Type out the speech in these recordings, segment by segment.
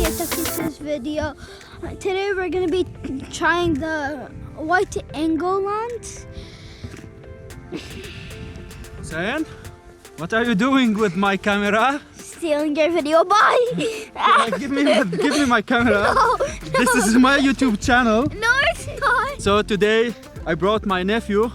here to this video. Today we're going to be trying the wide angle lens. Zayn, what are you doing with my camera? Stealing your video, bye! Give me my camera. No, This is my YouTube channel. no, it's not. So today I brought my nephew.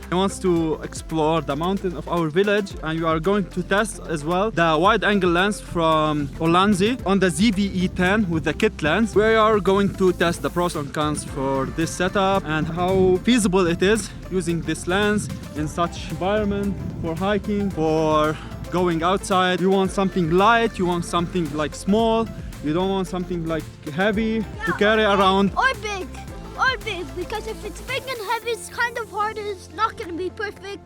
He wants to explore the mountain of our village, and we are going to test as well the wide angle lens from Ulanzi on the ZV-E10 with the kit lens. We are going to test the pros and cons for this setup and how feasible it is using this lens in such environment for hiking, for going outside. You want something light, you want something like small, you don't want something like heavy to carry around. Or big. Or big, because if it's big and heavy, it's kind of hard. It's not going to be perfect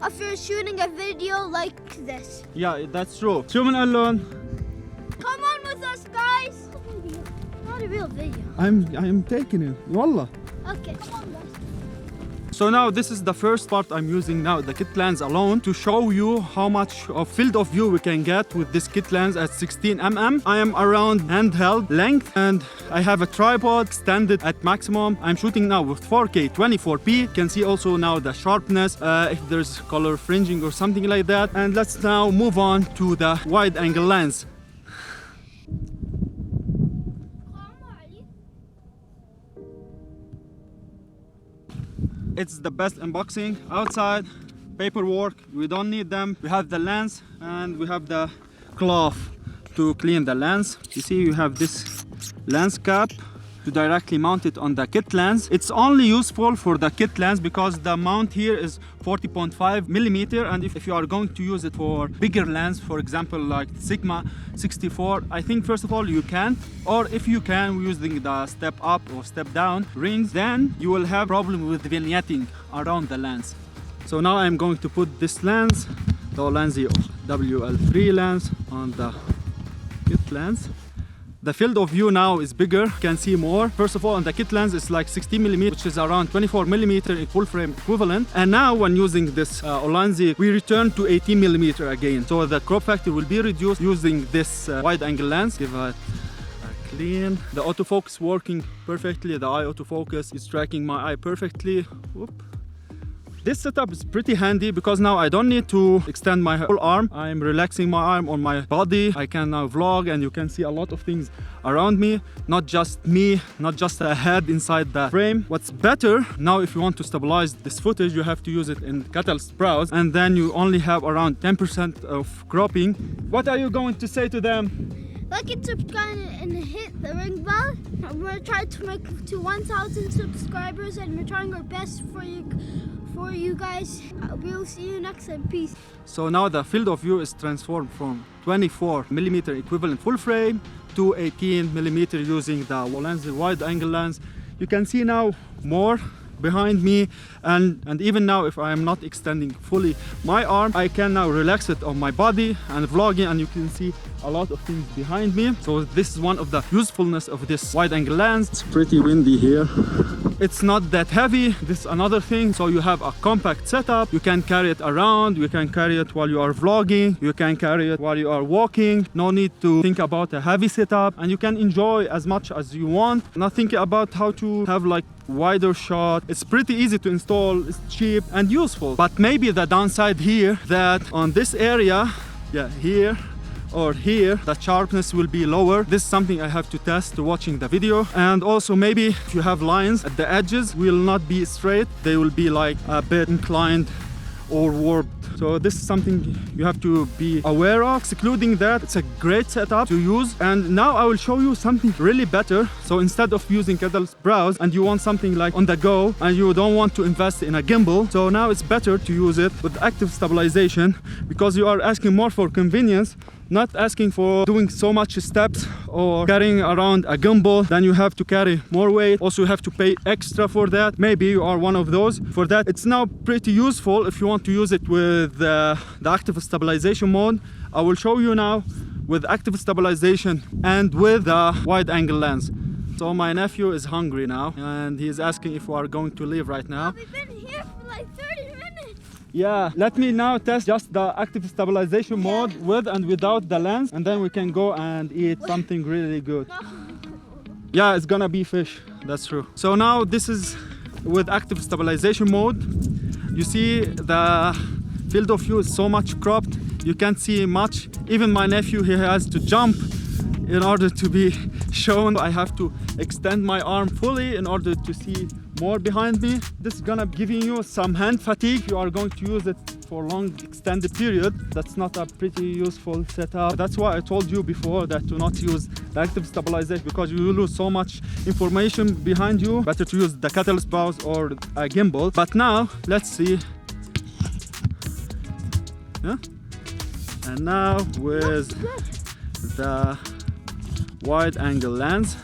if you're shooting a video like this. Yeah, that's true. Shuman alone. Come on with us, guys. Not a real video. I'm taking it. Wallah. Okay, come on, guys. So now this is the first part I'm using now, the kit lens alone, to show you how much of field of view we can get with this kit lens at 16mm. I am around handheld length and I have a tripod extended at maximum. I'm shooting now with 4K 24p. You can see also now the sharpness, if there's color fringing or something like that. And let's now move on to the wide angle lens. It's the best unboxing outside. Paperwork, we don't need them. We have the lens and we have the cloth to clean the lens. You see, you have this lens cap to directly mount it on the kit lens. It's only useful for the kit lens because the mount here is 40.5mm, and if you are going to use it for bigger lens, for example like Sigma 64, I think first of all you can't, or if you can using the step up or step down rings, then you will have problem with vignetting around the lens. So now I'm going to put this lens, the Ulanzi WL3 lens, on the kit lens. The field of view now is bigger, you can see more. First of all, on the kit lens it's like 60mm, which is around 24mm in full frame equivalent. And now when using this Ulanzi, we return to 18mm again. So the crop factor will be reduced using this wide angle lens. Give it a clean. The autofocus working perfectly. The eye autofocus is tracking my eye perfectly. Whoop. This setup is pretty handy because now I don't need to extend my whole arm. I'm relaxing my arm on my body. I can now vlog and you can see a lot of things around me. Not just me, not just a head inside the frame. What's better, now if you want to stabilize this footage, you have to use it in catalyst browse, and then you only have around 10% of cropping. What are you going to say to them? Like and subscribe and hit the ring bell. We're trying to make to 1,000 subscribers, and we're trying our best for you guys. We'll see you next time. Peace. So now the field of view is transformed from 24mm equivalent full frame to 18mm using the Ulanzi wide angle lens. You can see now more behind me, and even now if I am not extending fully my arm, I can now relax it on my body and vlogging, and you can see a lot of things behind me. So this is one of the usefulness of this wide angle lens. It's pretty windy here. It's not that heavy, this is another thing. So you have a compact setup, you can carry it around, you can carry it while you are vlogging, you can carry it while you are walking. No need to think about a heavy setup, and you can enjoy as much as you want, not thinking about how to have like wider shot. It's pretty easy to install, it's cheap and useful. But maybe the downside here, that on this area, yeah, here or here, the sharpness will be lower. This is something I have to test watching the video. And also maybe if you have lines at the edges, will not be straight, they will be like a bit inclined or warped. So this is something you have to be aware of. Excluding that, it's a great setup to use. And now I will show you something really better. So instead of using catalyst browse and you want something like on the go and you don't want to invest in a gimbal, so now it's better to use it with active stabilization, because you are asking more for convenience, not asking for doing so much steps or carrying around a gimbal. Then you have to carry more weight. Also you have to pay extra for that. Maybe you are one of those. For that, it's now pretty useful if you want to use it with the active stabilization mode. I will show you now with active stabilization and with the wide angle lens. So my nephew is hungry now and he is asking if we are going to leave right now. We've been here for like 30 minutes. Yeah, let me now test just the active stabilization mode with and without the lens, and then we can go and eat something really good. Yeah, it's gonna be fish, that's true. So now this is with active stabilization mode. You see the field of view is so much cropped, you can't see much. Even my nephew, he has to jump in order to be shown. I have to extend my arm fully in order to see more behind me. This is gonna giving you some hand fatigue. You are going to use it for long extended period. That's not a pretty useful setup. That's why I told you before that to not use the active stabilization, because you will lose so much information behind you. Better to use the catalyst browse or a gimbal. But now let's see. Yeah? And now with the wide angle lens.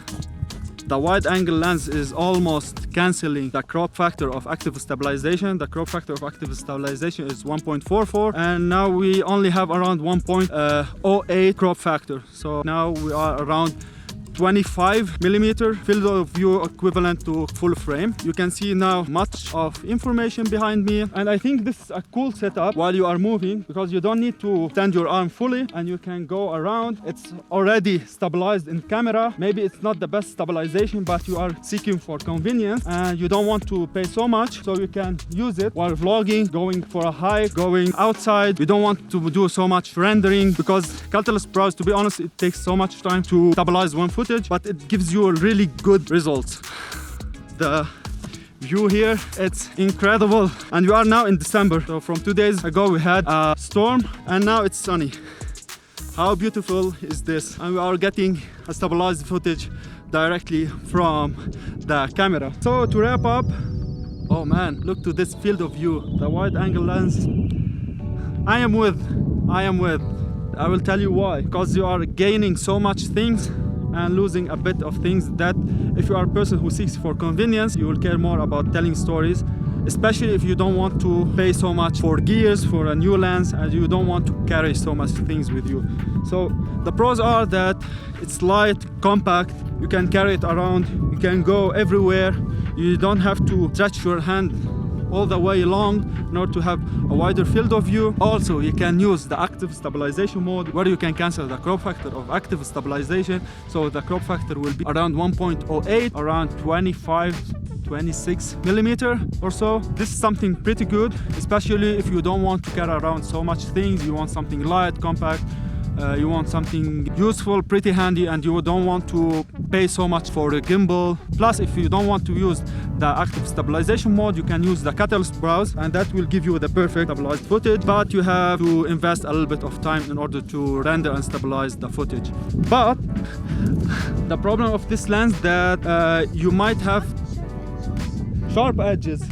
The wide angle lens is almost cancelling the crop factor of active stabilization. The crop factor of active stabilization is 1.44, and now we only have around 1.08 crop factor. So now we are around 25mm field of view equivalent to full frame. You can see now much of information behind me, and I think this is a cool setup while you are moving, because you don't need to extend your arm fully and you can go around. It's already stabilized in camera. Maybe it's not the best stabilization, but you are seeking for convenience and you don't want to pay so much, so you can use it while vlogging, going for a hike, going outside. We don't want to do so much rendering, because catalyst browse, to be honest, it takes so much time to stabilize one footage, but it gives you a really good results. The view here, it's incredible. And we are now in December, so from 2 days ago we had a storm and now it's sunny. How beautiful is this? And we are getting a stabilized footage directly from the camera. So to wrap up, oh man, look to this field of view, the wide angle lens. I am with. I will tell you why. Because you are gaining so much things and losing a bit of things that if you are a person who seeks for convenience, you will care more about telling stories, especially if you don't want to pay so much for gears, for a new lens, and you don't want to carry so much things with you. So the pros are that it's light, compact, you can carry it around, you can go everywhere, you don't have to stretch your hand all the way long in order to have a wider field of view. Also, you can use the active stabilization mode, where you can cancel the crop factor of active stabilization. So the crop factor will be around 1.08, around 26mm or so. This is something pretty good, especially if you don't want to carry around so much things. You want something light, compact, you want something useful, pretty handy, and you don't want to pay so much for the gimbal. Plus, if you don't want to use the active stabilization mode, you can use the catalyst browse, and that will give you the perfect stabilized footage, but you have to invest a little bit of time in order to render and stabilize the footage. But the problem of this lens that you might have sharp edges.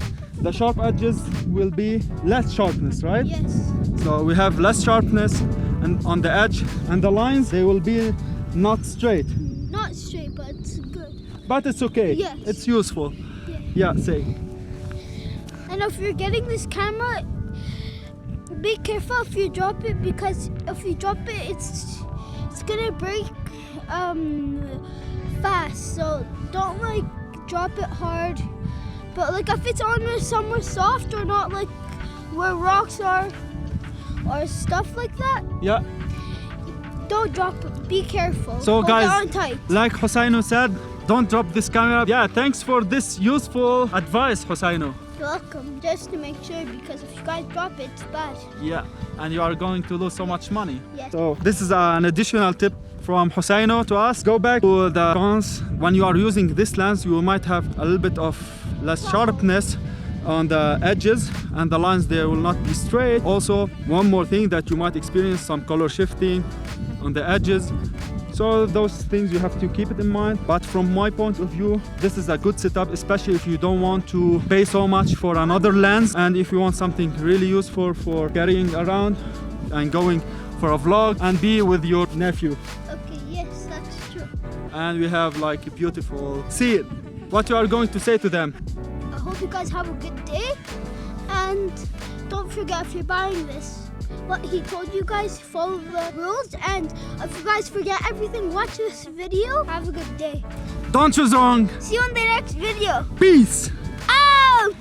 The sharp edges will be less sharpness, right? Yes. So we have less sharpness and on the edge, and the lines, they will be not straight. Not straight, but it's good. But it's okay. Yes. It's useful. Yeah. Yeah, say. And if you're getting this camera, be careful if you drop it, because if you drop it, it's gonna break fast. So don't like drop it hard. But like if it's on somewhere soft or not, like where rocks are or stuff like that, Yeah. don't drop it. Be careful. So Hold guys, it on tight. like Hosseino said, don't drop this camera. Yeah, thanks for this useful advice, Hosseino. You're welcome. Just to make sure, because if you guys drop it, it's bad. Yeah, and you are going to lose so much money. Yes. So this is an additional tip from Hosseino to us. Go back to the cons. When you are using this lens, you might have a little bit of less sharpness on the edges, and the lines, they will not be straight. Also, one more thing, that you might experience some color shifting on the edges. So those things you have to keep it in mind. But from my point of view, this is a good setup, especially if you don't want to pay so much for another lens, and if you want something really useful for carrying around and going for a vlog and be with your nephew. Okay, yes, that's true. And we have like a beautiful scene. What you are going to say to them? I hope you guys have a good day, and don't forget, if you're buying this, what he told you guys, follow the rules, and if you guys forget everything, watch this video. Have a good day. Don't choose wrong. See you in the next video. Peace. Out!